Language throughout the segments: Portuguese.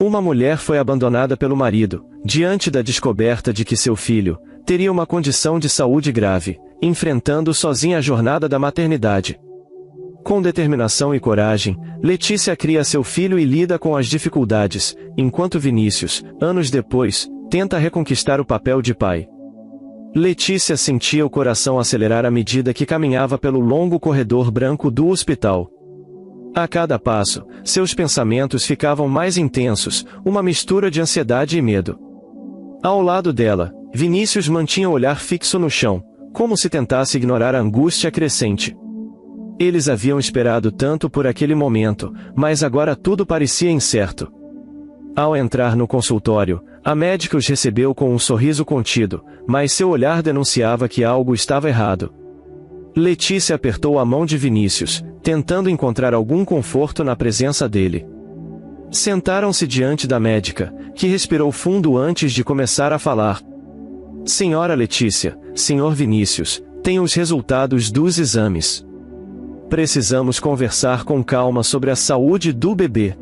Uma mulher foi abandonada pelo marido, diante da descoberta de que seu filho teria uma condição de saúde grave, enfrentando sozinha a jornada da maternidade. Com determinação e coragem, Letícia cria seu filho e lida com as dificuldades, enquanto Vinícius, anos depois, tenta reconquistar o papel de pai. Letícia sentia o coração acelerar à medida que caminhava pelo longo corredor branco do hospital. A cada passo, seus pensamentos ficavam mais intensos, uma mistura de ansiedade e medo. Ao lado dela, Vinícius mantinha o olhar fixo no chão, como se tentasse ignorar a angústia crescente. Eles haviam esperado tanto por aquele momento, mas agora tudo parecia incerto. Ao entrar no consultório, a médica os recebeu com um sorriso contido, mas seu olhar denunciava que algo estava errado. Letícia apertou a mão de Vinícius, tentando encontrar algum conforto na presença dele. Sentaram-se diante da médica, que respirou fundo antes de começar a falar. Senhora Letícia, Senhor Vinícius, tenho os resultados dos exames. Precisamos conversar com calma sobre a saúde do bebê.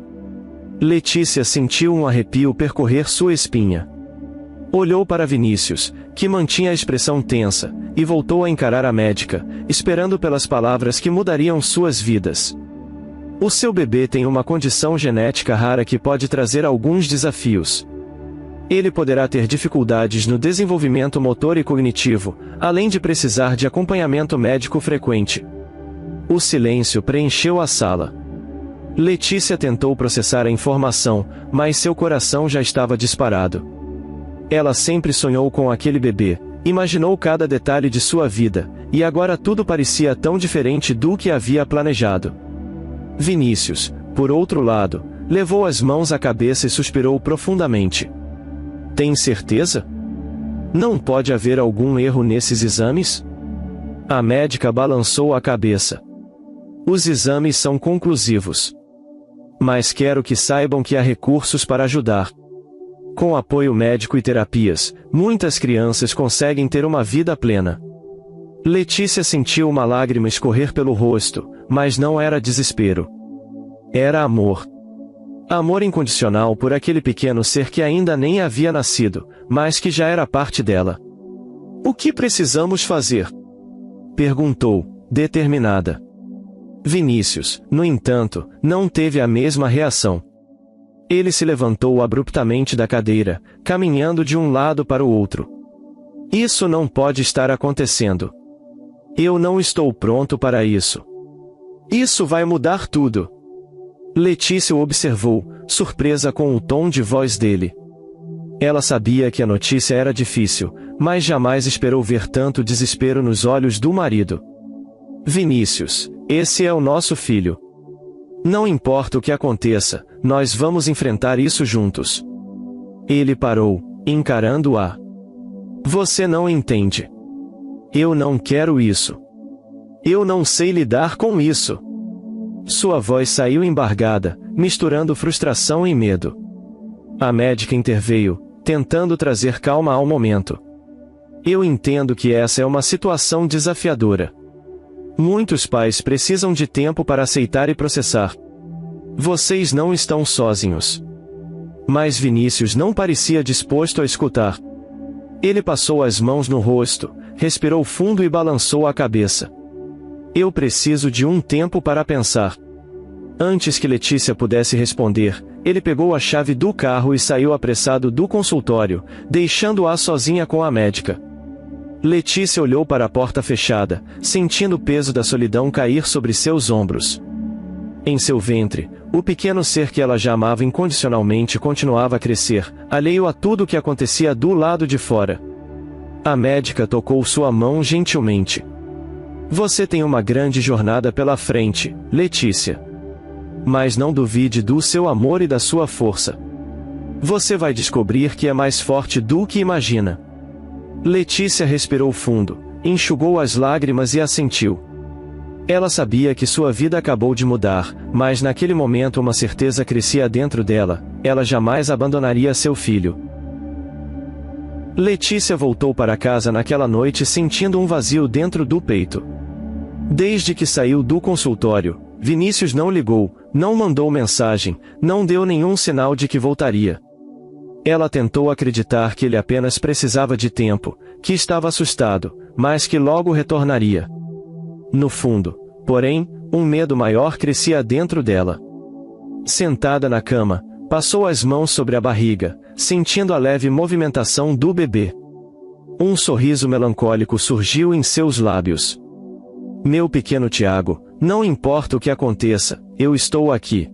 Letícia sentiu um arrepio percorrer sua espinha. Olhou para Vinícius, que mantinha a expressão tensa, e voltou a encarar a médica, esperando pelas palavras que mudariam suas vidas. O seu bebê tem uma condição genética rara que pode trazer alguns desafios. Ele poderá ter dificuldades no desenvolvimento motor e cognitivo, além de precisar de acompanhamento médico frequente. O silêncio preencheu a sala. Letícia tentou processar a informação, mas seu coração já estava disparado. Ela sempre sonhou com aquele bebê, imaginou cada detalhe de sua vida, e agora tudo parecia tão diferente do que havia planejado. Vinícius, por outro lado, levou as mãos à cabeça e suspirou profundamente. Tem certeza? Não pode haver algum erro nesses exames? A médica balançou a cabeça. Os exames são conclusivos. Mas quero que saibam que há recursos para ajudar. Com apoio médico e terapias, muitas crianças conseguem ter uma vida plena. Letícia sentiu uma lágrima escorrer pelo rosto, mas não era desespero. Era amor. Amor incondicional por aquele pequeno ser que ainda nem havia nascido, mas que já era parte dela. O que precisamos fazer? Perguntou, determinada. Vinícius, no entanto, não teve a mesma reação. Ele se levantou abruptamente da cadeira, caminhando de um lado para o outro. Isso não pode estar acontecendo. Eu não estou pronto para isso. Isso vai mudar tudo. Letícia o observou, surpresa com o tom de voz dele. Ela sabia que a notícia era difícil, mas jamais esperou ver tanto desespero nos olhos do marido. Vinícius, esse é o nosso filho. Não importa o que aconteça, nós vamos enfrentar isso juntos. Ele parou, encarando-a. Você não entende. Eu não quero isso. Eu não sei lidar com isso. Sua voz saiu embargada, misturando frustração e medo. A médica interveio, tentando trazer calma ao momento. Eu entendo que essa é uma situação desafiadora. Muitos pais precisam de tempo para aceitar e processar. Vocês não estão sozinhos. Mas Vinícius não parecia disposto a escutar. Ele passou as mãos no rosto, respirou fundo e balançou a cabeça. Eu preciso de um tempo para pensar. Antes que Letícia pudesse responder, ele pegou a chave do carro e saiu apressado do consultório, deixando-a sozinha com a médica. Letícia olhou para a porta fechada, sentindo o peso da solidão cair sobre seus ombros. Em seu ventre, o pequeno ser que ela já amava incondicionalmente continuava a crescer, alheio a tudo o que acontecia do lado de fora. A médica tocou sua mão gentilmente. Você tem uma grande jornada pela frente, Letícia. Mas não duvide do seu amor e da sua força. Você vai descobrir que é mais forte do que imagina. Letícia respirou fundo, enxugou as lágrimas e assentiu. Ela sabia que sua vida acabou de mudar, mas naquele momento uma certeza crescia dentro dela: ela jamais abandonaria seu filho. Letícia voltou para casa naquela noite sentindo um vazio dentro do peito. Desde que saiu do consultório, Vinícius não ligou, não mandou mensagem, não deu nenhum sinal de que voltaria. Ela tentou acreditar que ele apenas precisava de tempo, que estava assustado, mas que logo retornaria. No fundo, porém, um medo maior crescia dentro dela. Sentada na cama, passou as mãos sobre a barriga, sentindo a leve movimentação do bebê. Um sorriso melancólico surgiu em seus lábios. Meu pequeno Tiago, não importa o que aconteça, eu estou aqui.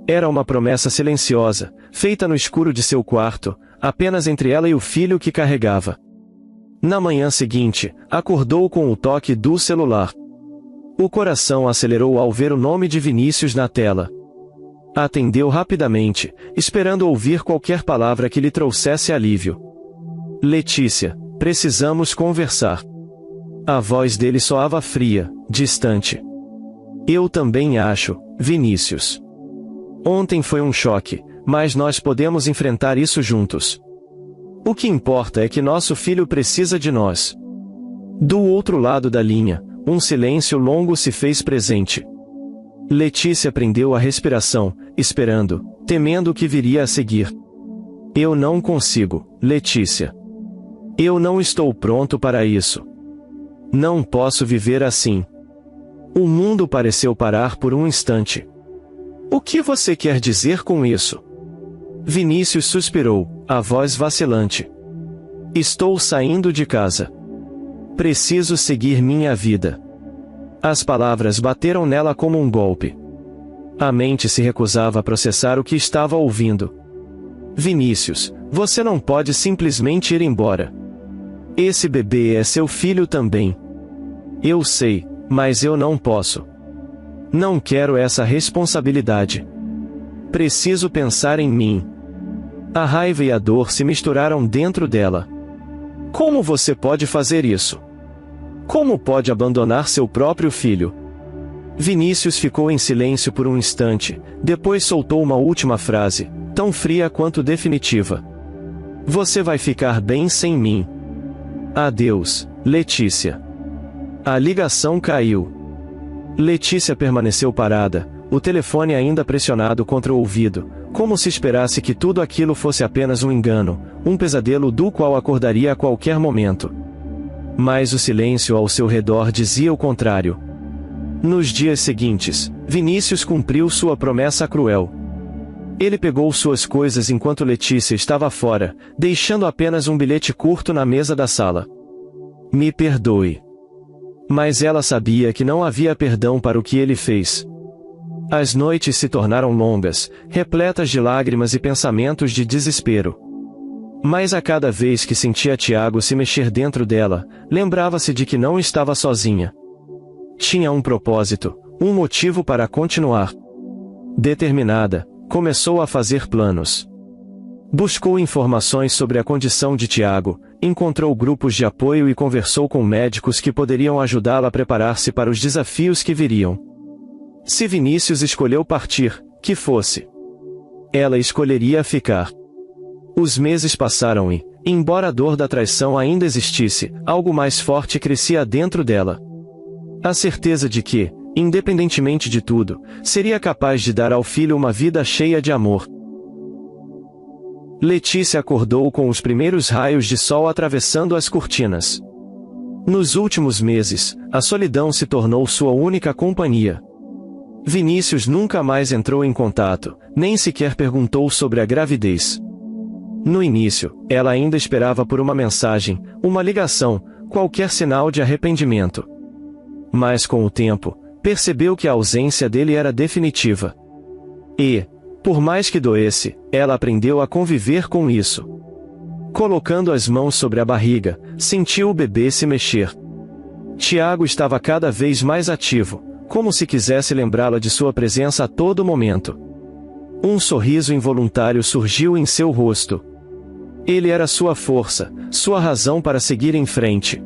Era uma promessa silenciosa, feita no escuro de seu quarto, apenas entre ela e o filho que carregava. Na manhã seguinte, acordou com o toque do celular. O coração acelerou ao ver o nome de Vinícius na tela. Atendeu rapidamente, esperando ouvir qualquer palavra que lhe trouxesse alívio. Letícia, precisamos conversar. A voz dele soava fria, distante. Eu também acho, Vinícius. Ontem foi um choque, mas nós podemos enfrentar isso juntos. O que importa é que nosso filho precisa de nós. Do outro lado da linha, um silêncio longo se fez presente. Letícia prendeu a respiração, esperando, temendo o que viria a seguir. Eu não consigo, Letícia. Eu não estou pronto para isso. Não posso viver assim. O mundo pareceu parar por um instante. O que você quer dizer com isso? Vinícius suspirou, a voz vacilante. Estou saindo de casa. Preciso seguir minha vida. As palavras bateram nela como um golpe. A mente se recusava a processar o que estava ouvindo. Vinícius, você não pode simplesmente ir embora. Esse bebê é seu filho também. Eu sei, mas eu não posso. Não quero essa responsabilidade. Preciso pensar em mim. A raiva e a dor se misturaram dentro dela. Como você pode fazer isso? Como pode abandonar seu próprio filho? Vinícius ficou em silêncio por um instante, depois soltou uma última frase, tão fria quanto definitiva. Você vai ficar bem sem mim. Adeus, Letícia. A ligação caiu. Letícia permaneceu parada, o telefone ainda pressionado contra o ouvido, como se esperasse que tudo aquilo fosse apenas um engano, um pesadelo do qual acordaria a qualquer momento. Mas o silêncio ao seu redor dizia o contrário. Nos dias seguintes, Vinícius cumpriu sua promessa cruel. Ele pegou suas coisas enquanto Letícia estava fora, deixando apenas um bilhete curto na mesa da sala. Me perdoe. Mas ela sabia que não havia perdão para o que ele fez. As noites se tornaram longas, repletas de lágrimas e pensamentos de desespero. Mas a cada vez que sentia Tiago se mexer dentro dela, lembrava-se de que não estava sozinha. Tinha um propósito, um motivo para continuar. Determinada, começou a fazer planos. Buscou informações sobre a condição de Tiago, encontrou grupos de apoio e conversou com médicos que poderiam ajudá-la a preparar-se para os desafios que viriam. Se Vinícius escolheu partir, que fosse. Ela escolheria ficar. Os meses passaram e, embora a dor da traição ainda existisse, algo mais forte crescia dentro dela. A certeza de que, independentemente de tudo, seria capaz de dar ao filho uma vida cheia de amor. Letícia acordou com os primeiros raios de sol atravessando as cortinas. Nos últimos meses, a solidão se tornou sua única companhia. Vinícius nunca mais entrou em contato, nem sequer perguntou sobre a gravidez. No início, ela ainda esperava por uma mensagem, uma ligação, qualquer sinal de arrependimento. Mas com o tempo, percebeu que a ausência dele era definitiva. E, por mais que doesse, ela aprendeu a conviver com isso. Colocando as mãos sobre a barriga, sentiu o bebê se mexer. Tiago estava cada vez mais ativo, como se quisesse lembrá-la de sua presença a todo momento. Um sorriso involuntário surgiu em seu rosto. Ele era sua força, sua razão para seguir em frente.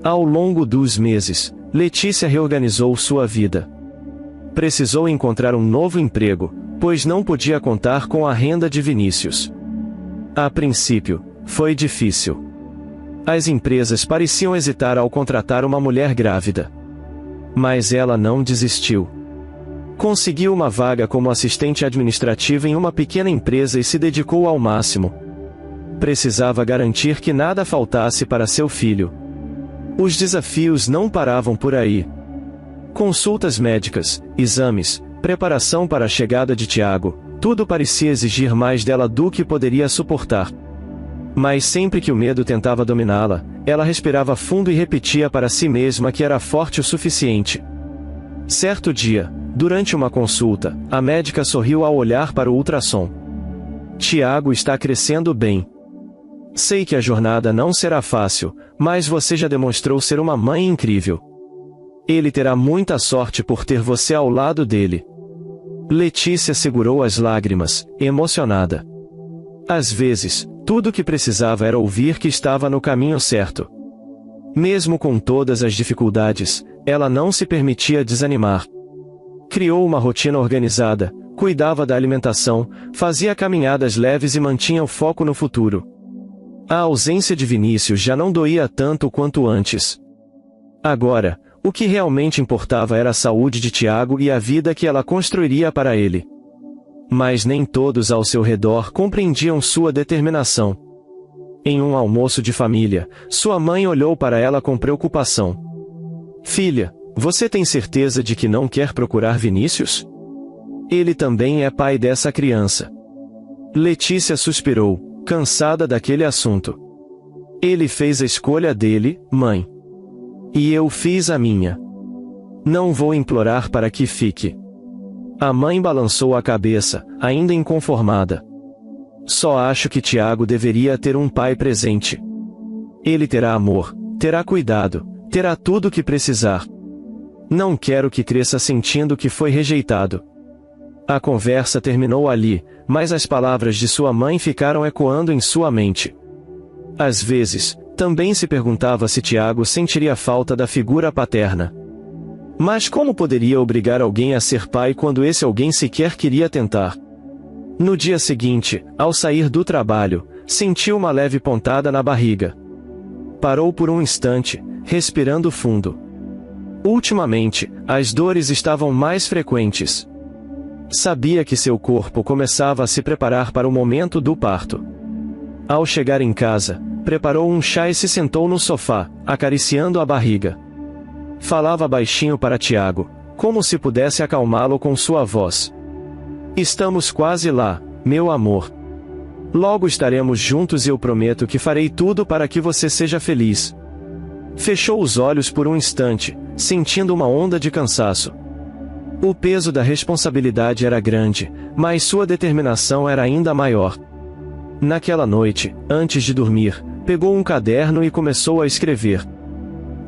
Ao longo dos meses, Letícia reorganizou sua vida. Precisou encontrar um novo emprego, pois não podia contar com a renda de Vinícius. A princípio, foi difícil. As empresas pareciam hesitar ao contratar uma mulher grávida. Mas ela não desistiu. Conseguiu uma vaga como assistente administrativa em uma pequena empresa e se dedicou ao máximo. Precisava garantir que nada faltasse para seu filho. Os desafios não paravam por aí. Consultas médicas, exames, preparação para a chegada de Tiago, tudo parecia exigir mais dela do que poderia suportar. Mas sempre que o medo tentava dominá-la, ela respirava fundo e repetia para si mesma que era forte o suficiente. Certo dia, durante uma consulta, a médica sorriu ao olhar para o ultrassom. Tiago está crescendo bem. Sei que a jornada não será fácil, mas você já demonstrou ser uma mãe incrível. Ele terá muita sorte por ter você ao lado dele. Letícia segurou as lágrimas, emocionada. Às vezes, tudo o que precisava era ouvir que estava no caminho certo. Mesmo com todas as dificuldades, ela não se permitia desanimar. Criou uma rotina organizada, cuidava da alimentação, fazia caminhadas leves e mantinha o foco no futuro. A ausência de Vinícius já não doía tanto quanto antes. Agora, o que realmente importava era a saúde de Tiago e a vida que ela construiria para ele. Mas nem todos ao seu redor compreendiam sua determinação. Em um almoço de família, sua mãe olhou para ela com preocupação. Filha, você tem certeza de que não quer procurar Vinícius? Ele também é pai dessa criança. Letícia suspirou, cansada daquele assunto. Ele fez a escolha dele, mãe. E eu fiz a minha. Não vou implorar para que fique. A mãe balançou a cabeça, ainda inconformada. Só acho que Tiago deveria ter um pai presente. Ele terá amor, terá cuidado, terá tudo o que precisar. Não quero que cresça sentindo que foi rejeitado. A conversa terminou ali, mas as palavras de sua mãe ficaram ecoando em sua mente. Às vezes, também se perguntava se Tiago sentiria falta da figura paterna. Mas como poderia obrigar alguém a ser pai quando esse alguém sequer queria tentar? No dia seguinte, ao sair do trabalho, sentiu uma leve pontada na barriga. Parou por um instante, respirando fundo. Ultimamente, as dores estavam mais frequentes. Sabia que seu corpo começava a se preparar para o momento do parto. Ao chegar em casa, preparou um chá e se sentou no sofá, acariciando a barriga. Falava baixinho para Tiago, como se pudesse acalmá-lo com sua voz. Estamos quase lá, meu amor. Logo estaremos juntos e eu prometo que farei tudo para que você seja feliz. Fechou os olhos por um instante, sentindo uma onda de cansaço. O peso da responsabilidade era grande, mas sua determinação era ainda maior. Naquela noite, antes de dormir, pegou um caderno e começou a escrever.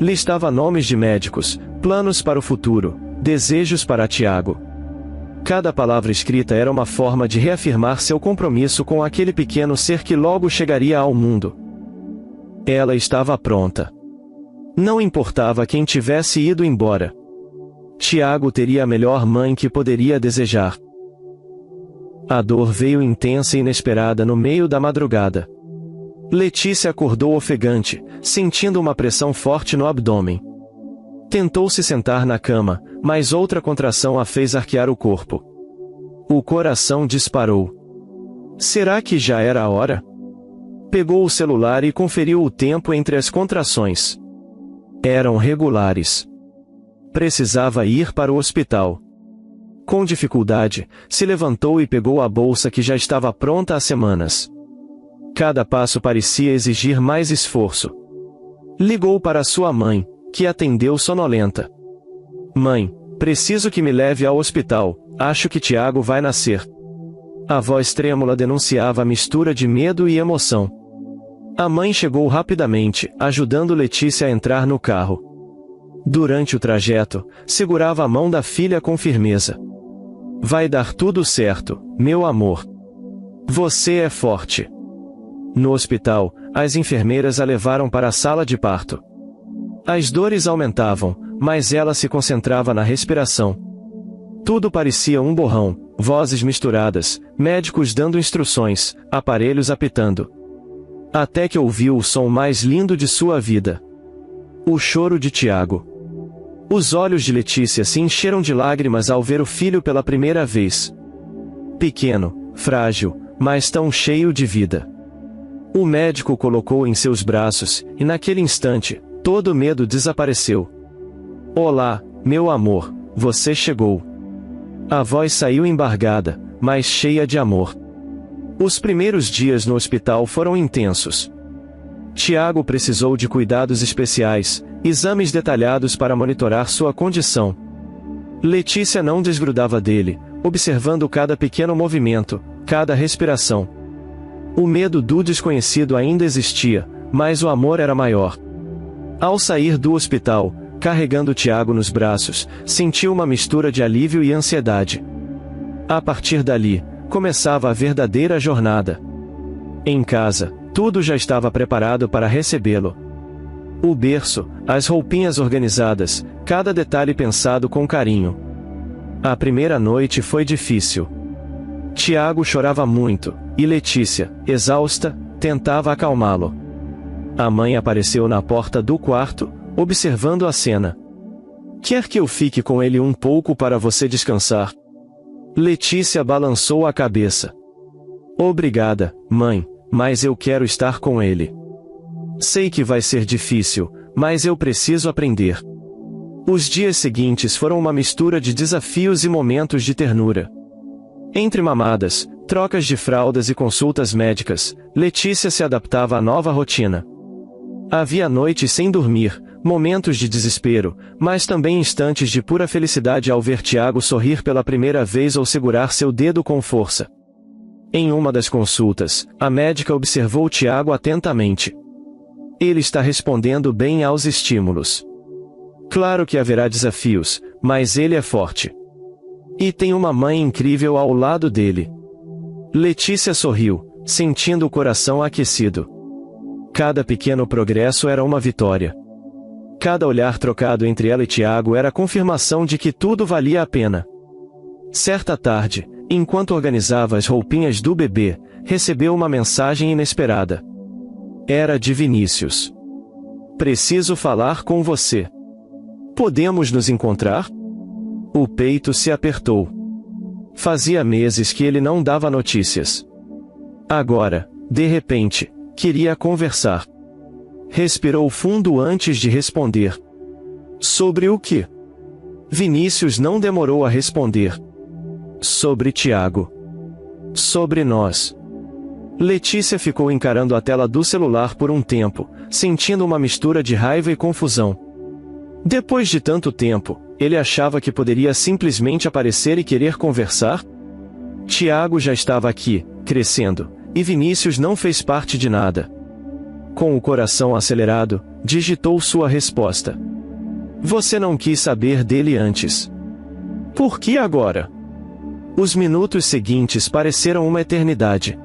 Listava nomes de médicos, planos para o futuro, desejos para Tiago. Cada palavra escrita era uma forma de reafirmar seu compromisso com aquele pequeno ser que logo chegaria ao mundo. Ela estava pronta. Não importava quem tivesse ido embora. Tiago teria a melhor mãe que poderia desejar. A dor veio intensa e inesperada no meio da madrugada. Letícia acordou ofegante, sentindo uma pressão forte no abdômen. Tentou se sentar na cama, mas outra contração a fez arquear o corpo. O coração disparou. Será que já era a hora? Pegou o celular e conferiu o tempo entre as contrações. Eram regulares. Precisava ir para o hospital. Com dificuldade, se levantou e pegou a bolsa que já estava pronta há semanas. Cada passo parecia exigir mais esforço. Ligou para sua mãe, que atendeu sonolenta. Mãe, preciso que me leve ao hospital, acho que Tiago vai nascer. A voz trêmula denunciava a mistura de medo e emoção. A mãe chegou rapidamente, ajudando Letícia a entrar no carro. Durante o trajeto, segurava a mão da filha com firmeza. Vai dar tudo certo, meu amor. Você é forte. No hospital, as enfermeiras a levaram para a sala de parto. As dores aumentavam, mas ela se concentrava na respiração. Tudo parecia um borrão, vozes misturadas, médicos dando instruções, aparelhos apitando. Até que ouviu o som mais lindo de sua vida. O choro de Tiago. Os olhos de Letícia se encheram de lágrimas ao ver o filho pela primeira vez. Pequeno, frágil, mas tão cheio de vida. O médico o colocou em seus braços, e naquele instante, todo o medo desapareceu. Olá, meu amor, você chegou. A voz saiu embargada, mas cheia de amor. Os primeiros dias no hospital foram intensos. Tiago precisou de cuidados especiais, exames detalhados para monitorar sua condição. Letícia não desgrudava dele, observando cada pequeno movimento, cada respiração. O medo do desconhecido ainda existia, mas o amor era maior. Ao sair do hospital, carregando Tiago nos braços, sentiu uma mistura de alívio e ansiedade. A partir dali, começava a verdadeira jornada. Em casa, tudo já estava preparado para recebê-lo. O berço, as roupinhas organizadas, cada detalhe pensado com carinho. A primeira noite foi difícil. Tiago chorava muito, e Letícia, exausta, tentava acalmá-lo. A mãe apareceu na porta do quarto, observando a cena. Quer que eu fique com ele um pouco para você descansar? Letícia balançou a cabeça. Obrigada, mãe, mas eu quero estar com ele. Sei que vai ser difícil, mas eu preciso aprender. Os dias seguintes foram uma mistura de desafios e momentos de ternura. Entre mamadas, trocas de fraldas e consultas médicas, Letícia se adaptava à nova rotina. Havia noites sem dormir, momentos de desespero, mas também instantes de pura felicidade ao ver Tiago sorrir pela primeira vez ou segurar seu dedo com força. Em uma das consultas, a médica observou Tiago atentamente. Ele está respondendo bem aos estímulos. Claro que haverá desafios, mas ele é forte. E tem uma mãe incrível ao lado dele. Letícia sorriu, sentindo o coração aquecido. Cada pequeno progresso era uma vitória. Cada olhar trocado entre ela e Tiago era a confirmação de que tudo valia a pena. Certa tarde, enquanto organizava as roupinhas do bebê, recebeu uma mensagem inesperada. Era de Vinícius. Preciso falar com você. Podemos nos encontrar? O peito se apertou. Fazia meses que ele não dava notícias. Agora, de repente, queria conversar. Respirou fundo antes de responder. Sobre o quê? Vinícius não demorou a responder. Sobre Tiago. Sobre nós. Letícia ficou encarando a tela do celular por um tempo, sentindo uma mistura de raiva e confusão. Depois de tanto tempo, ele achava que poderia simplesmente aparecer e querer conversar? Tiago já estava aqui, crescendo, e Vinícius não fez parte de nada. Com o coração acelerado, digitou sua resposta. Você não quis saber dele antes. Por que agora? Os minutos seguintes pareceram uma eternidade.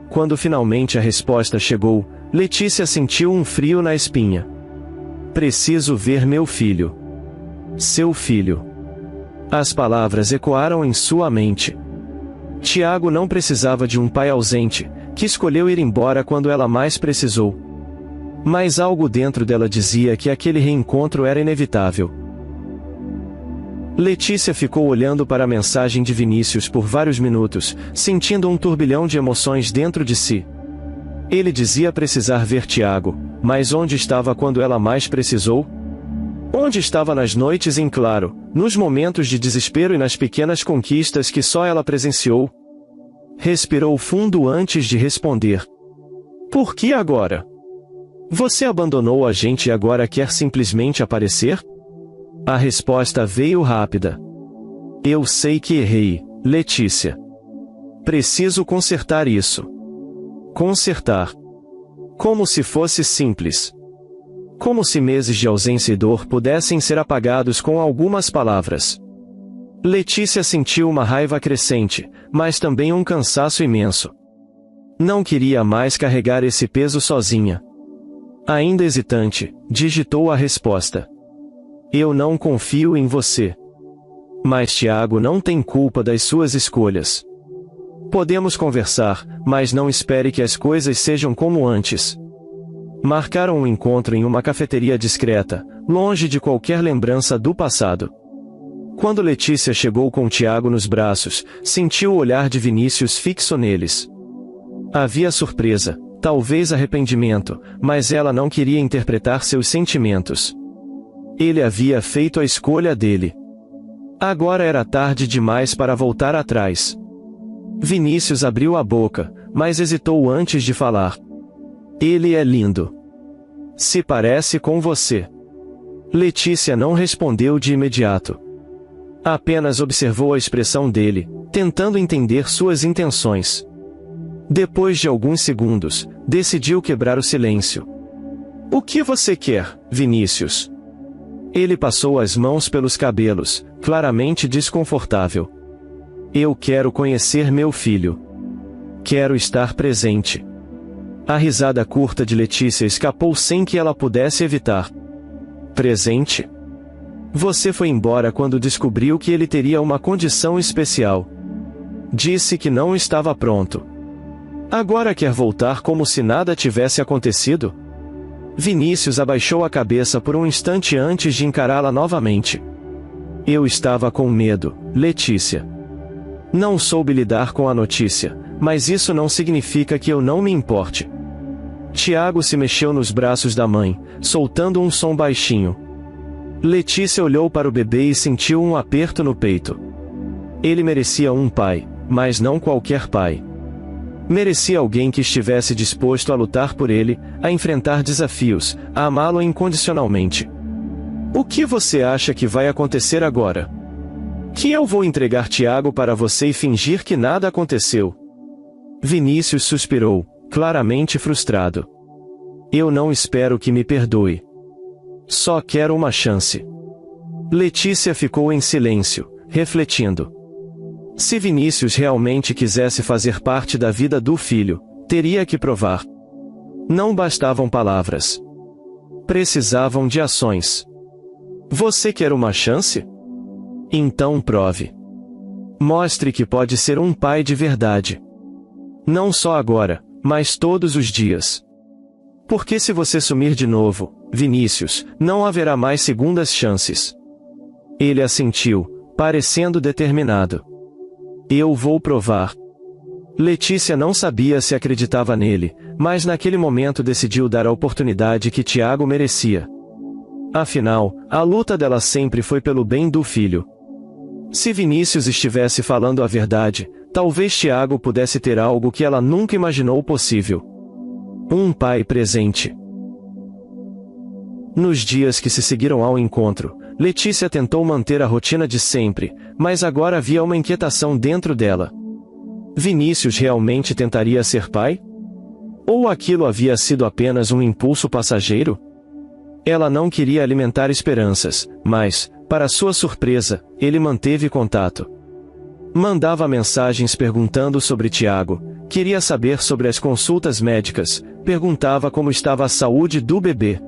Quando finalmente a resposta chegou, Letícia sentiu um frio na espinha. Preciso ver meu filho. Seu filho. As palavras ecoaram em sua mente. Tiago não precisava de um pai ausente, que escolheu ir embora quando ela mais precisou. Mas algo dentro dela dizia que aquele reencontro era inevitável. Letícia ficou olhando para a mensagem de Vinícius por vários minutos, sentindo um turbilhão de emoções dentro de si. Ele dizia precisar ver Tiago, mas onde estava quando ela mais precisou? Onde estava nas noites em claro, nos momentos de desespero e nas pequenas conquistas que só ela presenciou? Respirou fundo antes de responder. Por que agora? Você abandonou a gente e agora quer simplesmente aparecer? A resposta veio rápida. Eu sei que errei, Letícia. Preciso consertar isso. Consertar. Como se fosse simples. Como se meses de ausência e dor pudessem ser apagados com algumas palavras. Letícia sentiu uma raiva crescente, mas também um cansaço imenso. Não queria mais carregar esse peso sozinha. Ainda hesitante, digitou a resposta. Eu não confio em você. Mas Tiago não tem culpa das suas escolhas. Podemos conversar, mas não espere que as coisas sejam como antes. Marcaram um encontro em uma cafeteria discreta, longe de qualquer lembrança do passado. Quando Letícia chegou com Tiago nos braços, sentiu o olhar de Vinícius fixo neles. Havia surpresa, talvez arrependimento, mas ela não queria interpretar seus sentimentos. Ele havia feito a escolha dele. Agora era tarde demais para voltar atrás. Vinícius abriu a boca, mas hesitou antes de falar. Ele é lindo. Se parece com você. Letícia não respondeu de imediato. Apenas observou a expressão dele, tentando entender suas intenções. Depois de alguns segundos, decidiu quebrar o silêncio. O que você quer, Vinícius? Ele passou as mãos pelos cabelos, claramente desconfortável. Eu quero conhecer meu filho. Quero estar presente. A risada curta de Letícia escapou sem que ela pudesse evitar. Presente? Você foi embora quando descobriu que ele teria uma condição especial. Disse que não estava pronto. Agora quer voltar como se nada tivesse acontecido? Vinícius abaixou a cabeça por um instante antes de encará-la novamente. Eu estava com medo, Letícia. Não soube lidar com a notícia, mas isso não significa que eu não me importe. Tiago se mexeu nos braços da mãe, soltando um som baixinho. Letícia olhou para o bebê e sentiu um aperto no peito. Ele merecia um pai, mas não qualquer pai. Merecia alguém que estivesse disposto a lutar por ele, a enfrentar desafios, a amá-lo incondicionalmente. O que você acha que vai acontecer agora? Que eu vou entregar Tiago para você e fingir que nada aconteceu? Vinícius suspirou, claramente frustrado. Eu não espero que me perdoe. Só quero uma chance. Letícia ficou em silêncio, refletindo. Se Vinícius realmente quisesse fazer parte da vida do filho, teria que provar. Não bastavam palavras. Precisavam de ações. Você quer uma chance? Então prove. Mostre que pode ser um pai de verdade. Não só agora, mas todos os dias. Porque se você sumir de novo, Vinícius, não haverá mais segundas chances. Ele assentiu, parecendo determinado. Eu vou provar. Letícia não sabia se acreditava nele, mas naquele momento decidiu dar a oportunidade que Tiago merecia. Afinal, a luta dela sempre foi pelo bem do filho. Se Vinícius estivesse falando a verdade, talvez Tiago pudesse ter algo que ela nunca imaginou possível. Um pai presente. Nos dias que se seguiram ao encontro, Letícia tentou manter a rotina de sempre, mas agora havia uma inquietação dentro dela. Vinícius realmente tentaria ser pai? Ou aquilo havia sido apenas um impulso passageiro? Ela não queria alimentar esperanças, mas, para sua surpresa, ele manteve contato. Mandava mensagens perguntando sobre Tiago, queria saber sobre as consultas médicas, perguntava como estava a saúde do bebê.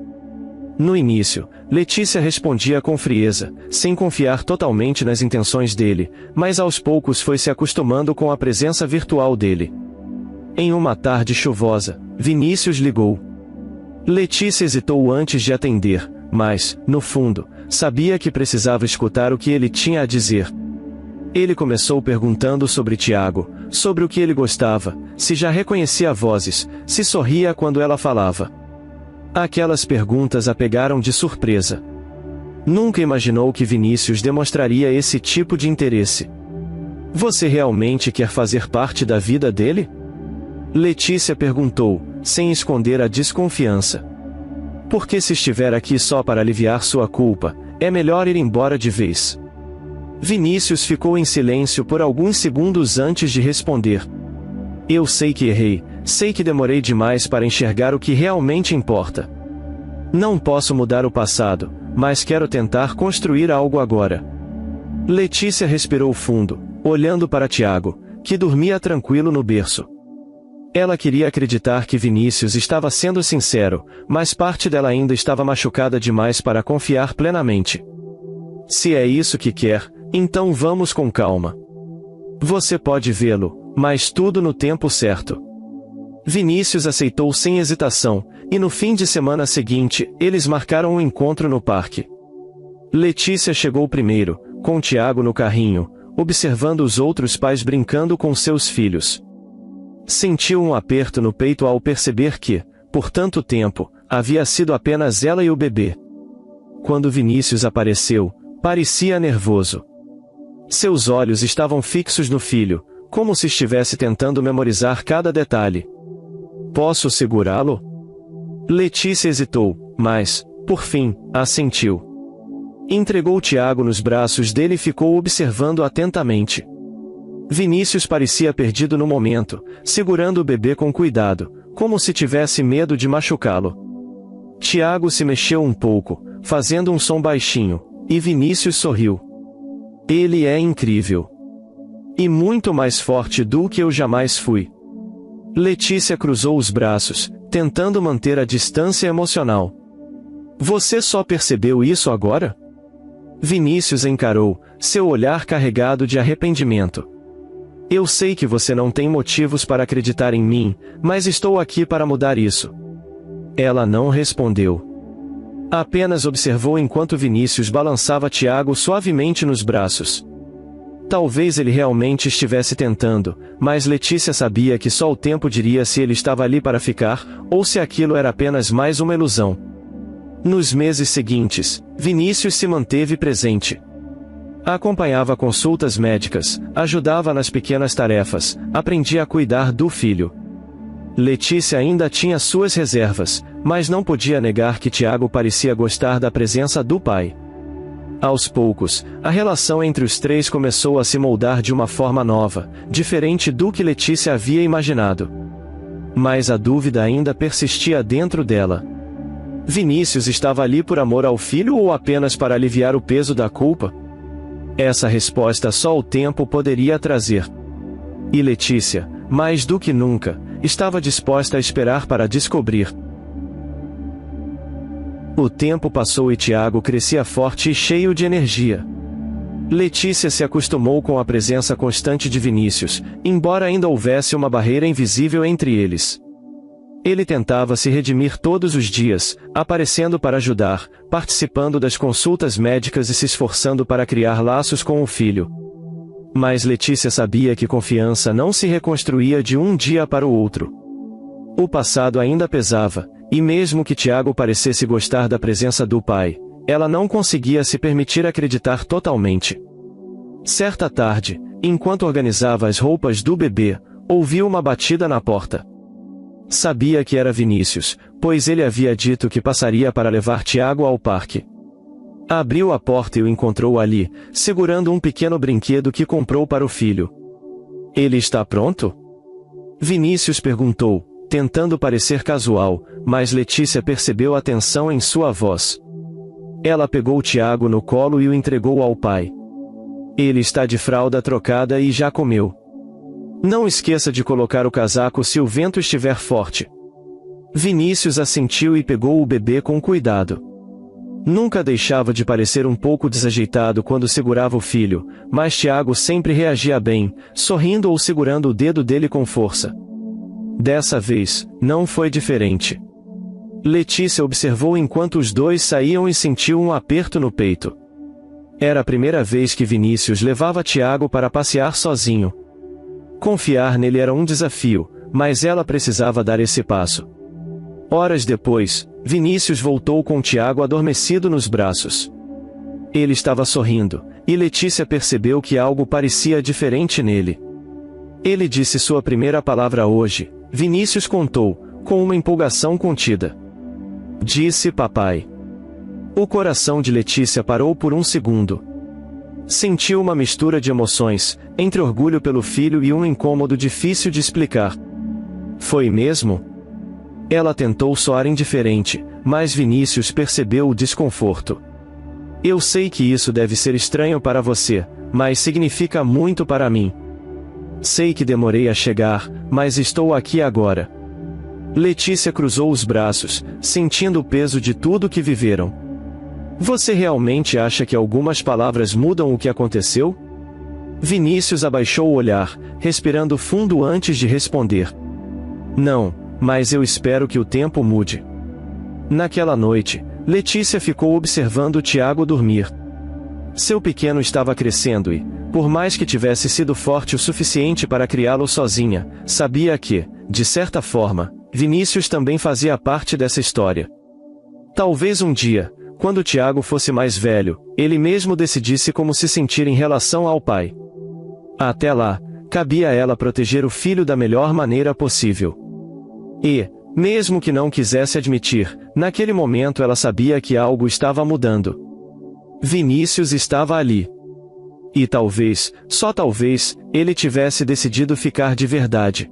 No início, Letícia respondia com frieza, sem confiar totalmente nas intenções dele, mas aos poucos foi se acostumando com a presença virtual dele. Em uma tarde chuvosa, Vinícius ligou. Letícia hesitou antes de atender, mas, no fundo, sabia que precisava escutar o que ele tinha a dizer. Ele começou perguntando sobre Tiago, sobre o que ele gostava, se já reconhecia vozes, se sorria quando ela falava. Aquelas perguntas a pegaram de surpresa. Nunca imaginou que Vinícius demonstraria esse tipo de interesse. Você realmente quer fazer parte da vida dele? Letícia perguntou, sem esconder a desconfiança. Porque se estiver aqui só para aliviar sua culpa, é melhor ir embora de vez. Vinícius ficou em silêncio por alguns segundos antes de responder. Eu sei que errei, sei que demorei demais para enxergar o que realmente importa. Não posso mudar o passado, mas quero tentar construir algo agora. Letícia respirou fundo, olhando para Tiago, que dormia tranquilo no berço. Ela queria acreditar que Vinícius estava sendo sincero, mas parte dela ainda estava machucada demais para confiar plenamente. Se é isso que quer, então vamos com calma. Você pode vê-lo, mas tudo no tempo certo. Vinícius aceitou sem hesitação, e no fim de semana seguinte, eles marcaram um encontro no parque. Letícia chegou primeiro, com Tiago no carrinho, observando os outros pais brincando com seus filhos. Sentiu um aperto no peito ao perceber que, por tanto tempo, havia sido apenas ela e o bebê. Quando Vinícius apareceu, parecia nervoso. Seus olhos estavam fixos no filho, como se estivesse tentando memorizar cada detalhe. Posso segurá-lo? Letícia hesitou, mas, por fim, assentiu. Entregou Tiago nos braços dele e ficou observando atentamente. Vinícius parecia perdido no momento, segurando o bebê com cuidado, como se tivesse medo de machucá-lo. Tiago se mexeu um pouco, fazendo um som baixinho, e Vinícius sorriu. Ele é incrível. E muito mais forte do que eu jamais fui. Letícia cruzou os braços, tentando manter a distância emocional. Você só percebeu isso agora? Vinícius encarou, seu olhar carregado de arrependimento. Eu sei que você não tem motivos para acreditar em mim, mas estou aqui para mudar isso. Ela não respondeu. Apenas observou enquanto Vinícius balançava Tiago suavemente nos braços. Talvez ele realmente estivesse tentando, mas Letícia sabia que só o tempo diria se ele estava ali para ficar, ou se aquilo era apenas mais uma ilusão. Nos meses seguintes, Vinícius se manteve presente. Acompanhava consultas médicas, ajudava nas pequenas tarefas, aprendia a cuidar do filho. Letícia ainda tinha suas reservas, mas não podia negar que Tiago parecia gostar da presença do pai. Aos poucos, a relação entre os três começou a se moldar de uma forma nova, diferente do que Letícia havia imaginado. Mas a dúvida ainda persistia dentro dela. Vinícius estava ali por amor ao filho ou apenas para aliviar o peso da culpa? Essa resposta só o tempo poderia trazer. E Letícia, mais do que nunca, estava disposta a esperar para descobrir. O tempo passou e Tiago crescia forte e cheio de energia. Letícia se acostumou com a presença constante de Vinícius, embora ainda houvesse uma barreira invisível entre eles. Ele tentava se redimir todos os dias, aparecendo para ajudar, participando das consultas médicas e se esforçando para criar laços com o filho. Mas Letícia sabia que confiança não se reconstruía de um dia para o outro. O passado ainda pesava, e mesmo que Tiago parecesse gostar da presença do pai, ela não conseguia se permitir acreditar totalmente. Certa tarde, enquanto organizava as roupas do bebê, ouviu uma batida na porta. Sabia que era Vinícius, pois ele havia dito que passaria para levar Tiago ao parque. Abriu a porta e o encontrou ali, segurando um pequeno brinquedo que comprou para o filho. Ele está pronto? Vinícius perguntou, tentando parecer casual, mas Letícia percebeu a tensão em sua voz. Ela pegou Tiago no colo e o entregou ao pai. Ele está de fralda trocada e já comeu. Não esqueça de colocar o casaco se o vento estiver forte. Vinícius assentiu e pegou o bebê com cuidado. Nunca deixava de parecer um pouco desajeitado quando segurava o filho, mas Tiago sempre reagia bem, sorrindo ou segurando o dedo dele com força. Dessa vez, não foi diferente. Letícia observou enquanto os dois saíam e sentiu um aperto no peito. Era a primeira vez que Vinícius levava Tiago para passear sozinho. Confiar nele era um desafio, mas ela precisava dar esse passo. Horas depois, Vinícius voltou com Tiago adormecido nos braços. Ele estava sorrindo, e Letícia percebeu que algo parecia diferente nele. Ele disse sua primeira palavra hoje, Vinícius contou, com uma empolgação contida. Disse papai. O coração de Letícia parou por um segundo. Sentiu uma mistura de emoções, entre orgulho pelo filho e um incômodo difícil de explicar. Foi mesmo? Ela tentou soar indiferente, mas Vinícius percebeu o desconforto. Eu sei que isso deve ser estranho para você, mas significa muito para mim. Sei que demorei a chegar, mas estou aqui agora. Letícia cruzou os braços, sentindo o peso de tudo que viveram. Você realmente acha que algumas palavras mudam o que aconteceu? Vinícius abaixou o olhar, respirando fundo antes de responder. Não, mas eu espero que o tempo mude. Naquela noite, Letícia ficou observando Tiago dormir. Seu pequeno estava crescendo e, por mais que tivesse sido forte o suficiente para criá-lo sozinha, sabia que, de certa forma, Vinícius também fazia parte dessa história. Talvez um dia, quando Tiago fosse mais velho, ele mesmo decidisse como se sentir em relação ao pai. Até lá, cabia a ela proteger o filho da melhor maneira possível. E, mesmo que não quisesse admitir, naquele momento ela sabia que algo estava mudando. Vinícius estava ali. E talvez, só talvez, ele tivesse decidido ficar de verdade.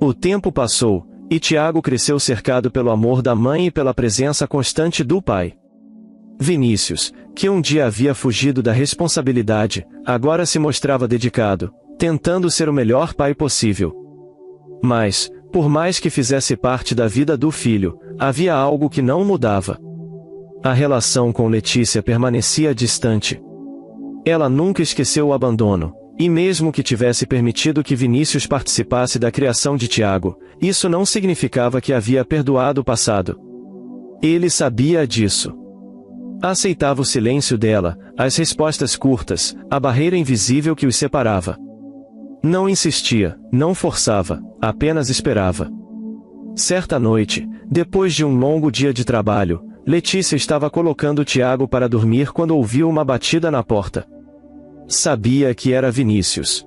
O tempo passou, e Tiago cresceu cercado pelo amor da mãe e pela presença constante do pai. Vinícius, que um dia havia fugido da responsabilidade, agora se mostrava dedicado, tentando ser o melhor pai possível. Mas, por mais que fizesse parte da vida do filho, havia algo que não mudava. A relação com Letícia permanecia distante. Ela nunca esqueceu o abandono, e mesmo que tivesse permitido que Vinícius participasse da criação de Tiago, isso não significava que havia perdoado o passado. Ele sabia disso. Aceitava o silêncio dela, as respostas curtas, a barreira invisível que os separava. Não insistia, não forçava, apenas esperava. Certa noite, depois de um longo dia de trabalho, Letícia estava colocando Tiago para dormir quando ouviu uma batida na porta. Sabia que era Vinícius.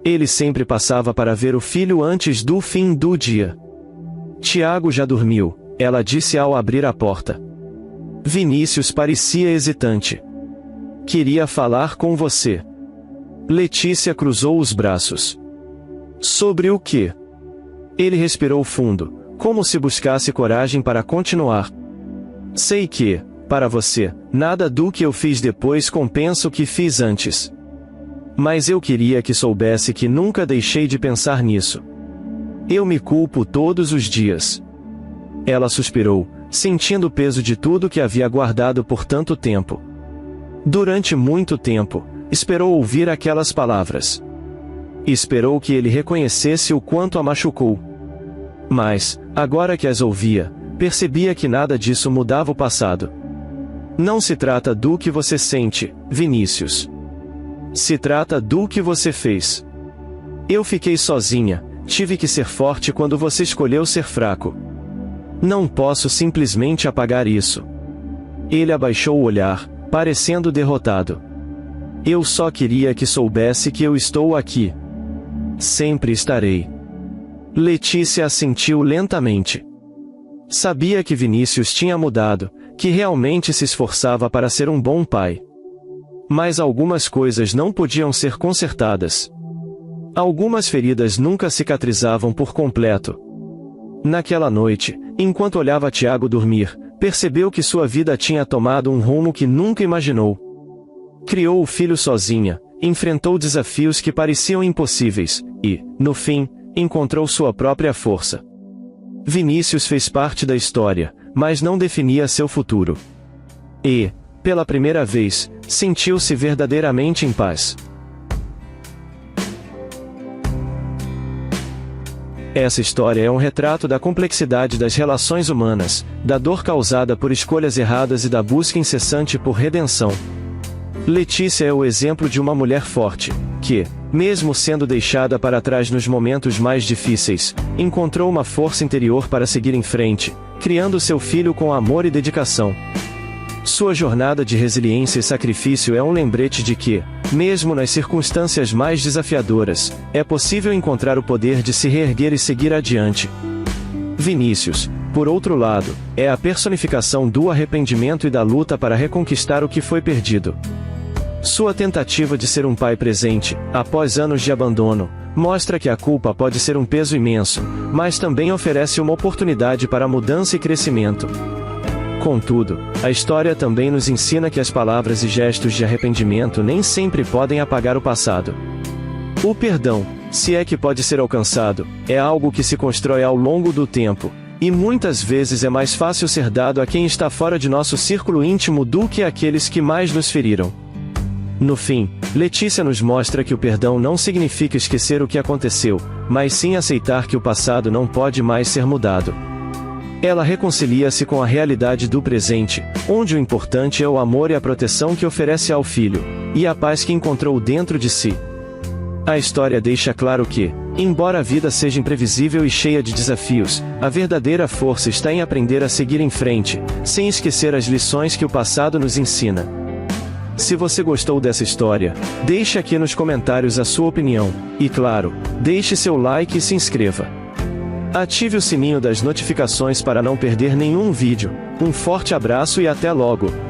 Ele sempre passava para ver o filho antes do fim do dia. Tiago já dormiu, ela disse ao abrir a porta. Vinícius parecia hesitante. Queria falar com você. Letícia cruzou os braços. Sobre o quê? Ele respirou fundo, como se buscasse coragem para continuar. Sei que, para você, nada do que eu fiz depois compensa o que fiz antes. Mas eu queria que soubesse que nunca deixei de pensar nisso. Eu me culpo todos os dias. Ela suspirou, sentindo o peso de tudo que havia guardado por tanto tempo. Durante muito tempo, esperou ouvir aquelas palavras. Esperou que ele reconhecesse o quanto a machucou. Mas, agora que as ouvia, percebia que nada disso mudava o passado. Não se trata do que você sente, Vinícius. Se trata do que você fez. Eu fiquei sozinha, tive que ser forte quando você escolheu ser fraco. Não posso simplesmente apagar isso. Ele abaixou o olhar, parecendo derrotado. Eu só queria que soubesse que eu estou aqui. Sempre estarei. Letícia assentiu lentamente. Sabia que Vinícius tinha mudado, que realmente se esforçava para ser um bom pai. Mas algumas coisas não podiam ser consertadas. Algumas feridas nunca cicatrizavam por completo. Naquela noite, enquanto olhava Tiago dormir, percebeu que sua vida tinha tomado um rumo que nunca imaginou. Criou o filho sozinha, enfrentou desafios que pareciam impossíveis, e, no fim, encontrou sua própria força. Vinícius fez parte da história, mas não definia seu futuro. E, pela primeira vez, sentiu-se verdadeiramente em paz. Essa história é um retrato da complexidade das relações humanas, da dor causada por escolhas erradas e da busca incessante por redenção. Letícia é o exemplo de uma mulher forte, que, mesmo sendo deixada para trás nos momentos mais difíceis, encontrou uma força interior para seguir em frente, criando seu filho com amor e dedicação. Sua jornada de resiliência e sacrifício é um lembrete de que, mesmo nas circunstâncias mais desafiadoras, é possível encontrar o poder de se reerguer e seguir adiante. Vinícius, por outro lado, é a personificação do arrependimento e da luta para reconquistar o que foi perdido. Sua tentativa de ser um pai presente, após anos de abandono, mostra que a culpa pode ser um peso imenso, mas também oferece uma oportunidade para mudança e crescimento. Contudo, a história também nos ensina que as palavras e gestos de arrependimento nem sempre podem apagar o passado. O perdão, se é que pode ser alcançado, é algo que se constrói ao longo do tempo, e muitas vezes é mais fácil ser dado a quem está fora de nosso círculo íntimo do que àqueles que mais nos feriram. No fim, Letícia nos mostra que o perdão não significa esquecer o que aconteceu, mas sim aceitar que o passado não pode mais ser mudado. Ela reconcilia-se com a realidade do presente, onde o importante é o amor e a proteção que oferece ao filho, e a paz que encontrou dentro de si. A história deixa claro que, embora a vida seja imprevisível e cheia de desafios, a verdadeira força está em aprender a seguir em frente, sem esquecer as lições que o passado nos ensina. Se você gostou dessa história, deixe aqui nos comentários a sua opinião, e claro, deixe seu like e se inscreva. Ative o sininho das notificações para não perder nenhum vídeo. Um forte abraço e até logo!